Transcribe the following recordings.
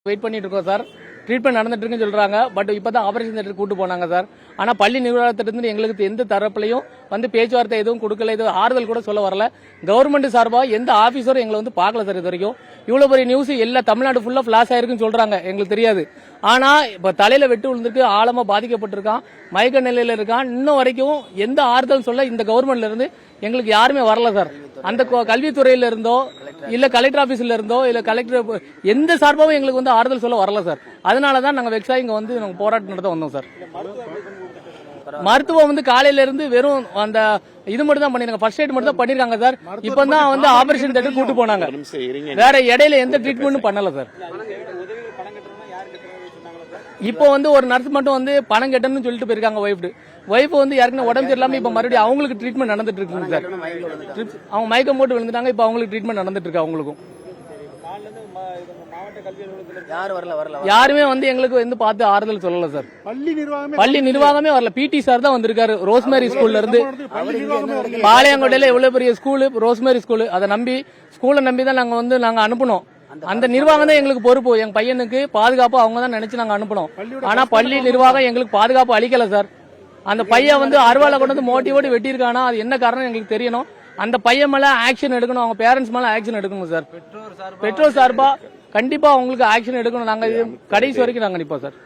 Wait பண்ணிட்டு இருக்கோம் sir. Treatment நடந்துட்டு இருக்குன்னு சொல்றாங்க. பட் இப்பதான் ஆபரேஷன் தியேட்டர் கூட்டு போனாங்க சார். ஆனா பள்ளி நிர்வாகத்திலிருந்து எங்களுக்கு எந்த தரப்புலையும் வந்து பேச்சுவார்த்தை எதுவும் கொடுக்கல, எதுவும் ஆறுதல் கூட சொல்ல வரல. கவர்மெண்ட் சார்பா எந்த ஆபீசரும் எங்களை வந்து பார்க்கல சார். இது வரைக்கும் இவ்வளவு பெரிய நியூஸ் எல்லா தமிழ்நாடு ஃபுல்லா பிளாஷ் ஆயிருக்குன்னு சொல்றாங்க, எங்களுக்கு தெரியாது. ஆனா இப்ப தலையில வெட்டு விழுந்திருக்கு, ஆழமா பாதிக்கப்பட்டிருக்கான், மயக்க நிலையில இருக்கான். இன்னும் வரைக்கும் எந்த ஆறுதல் சொல்ல இந்த கவர்மெண்ட்ல இருந்து எங்களுக்கு யாருமே வரல சார். அந்த கல்வித்துறையில இருந்தோ இல்ல கலெக்டர் ஆபீஸ்ல இருந்தோ இல்ல கலெக்டர் எந்த சார்பாவும் எங்களுக்கு வந்து ஆறுதல் சொல்ல வரல சார். அதனாலதான் நாங்க வெக்ஸா இங்க வந்து நாங்க போராட்டம் நடத்த வந்தோம் சார். மருத்துவம் வந்து காலையில இருந்து வெறும் அந்த இது மட்டும் தான் பண்ணிருக்காங்க, ஃபர்ஸ்ட் எய்ட் மட்டும் தான் பண்ணிருக்காங்க சார். இப்பதான் வந்து ஆபரேஷன் தியேட்டர் கூட்டு போனாங்க, வேற இடையில எந்த ட்ரீட்மெண்ட்டும் பண்ணல சார். இப்போ வந்து ஒரு நர்ஸ் மட்டும் வந்து பணம் கட்டணும்னு சொல்லிட்டு போயிருக்காங்க. ஒய்ஃப் வந்து யாருக்குன்னு உடம்பு சரியில்லாம இப்ப மறுபடியும் அவங்களுக்கு ட்ரீட்மெண்ட் நடந்துட்டு இருக்குங்க சார். அவங்க மயக்கம் போட்டு விழுந்துட்டாங்க, இப்ப அவங்களுக்கு ட்ரீட்மெண்ட் நடந்துட்டு இருக்கு. அவங்களுக்கும் யாருமே வந்து எங்களுக்கு வந்து பார்த்து ஆறுதல் சொல்லல சார். பள்ளி நிர்வாகமே வரல. பிடி சார் தான் வந்திருக்காரு ரோஸ்மேரி ஸ்கூல்ல இருந்து. பாளையங்கோட்டையில எவ்வளவு பெரிய ஸ்கூல் ரோஸ்மேரி ஸ்கூல், அதை நம்பி ஸ்கூலை நம்பி தான் நாங்க அனுப்பணும். அந்த நிர்வாகம் தான் எங்களுக்கு பொறுப்பு. எங்க பையனுக்கு பாதுகாப்பு அவங்க தான் நினைச்சு நாங்க அனுப்பணும். ஆனா பள்ளி நிர்வாகம் எங்களுக்கு பாதுகாப்பு அளிக்கல சார். அந்த பையன் வந்து அருவாலை கொண்டு வந்து மோட்டிவோடு வெட்டியிருக்கானா, அது என்ன காரணம் எங்களுக்கு தெரியணும். அந்த பையன் மேல ஆக்ஷன் எடுக்கணும், அவங்க பேரண்ட்ஸ் மேல ஆக்ஷன் எடுக்கணும் சார். பெற்றோர் சார்பா கண்டிப்பா அவங்களுக்கு ஆக்ஷன் எடுக்கணும். நாங்க கடைசி வரைக்கும் நாங்க நிப்போம் சார்.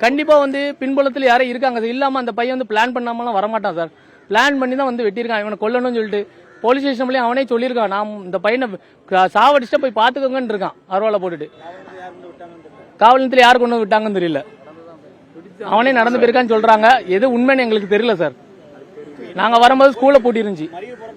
கண்டிப்பா வந்து பின்புலத்தில் யாரும் இருக்காங்க சார். இல்லாம அந்த பையன் வந்து பிளான் பண்ணாமலாம் வரமாட்டான் சார். பிளான் பண்ணி தான் வந்து வெட்டியிருக்கான். இவனை கொல்லணும்னு சொல்லிட்டு போலீஸ் ஸ்டேஷன்லயும் அவனே சொல்லியிருக்கான், நான் இந்த பையனை சாவடிச்சுட்டு போய் பாத்துக்கோங்கன்னு இருக்கான் அருவாலை போட்டுட்டு. காவல் நிலையத்தில் யாரு கொண்டு விட்டாங்கன்னு தெரியல, அவனே நடந்து போயிருக்கான்னு சொல்றாங்க. எது உண்மைன்னு எங்களுக்கு தெரியல சார். நாங்க வரும்போது ஸ்கூல்ல பூட்டி இருந்துச்சு.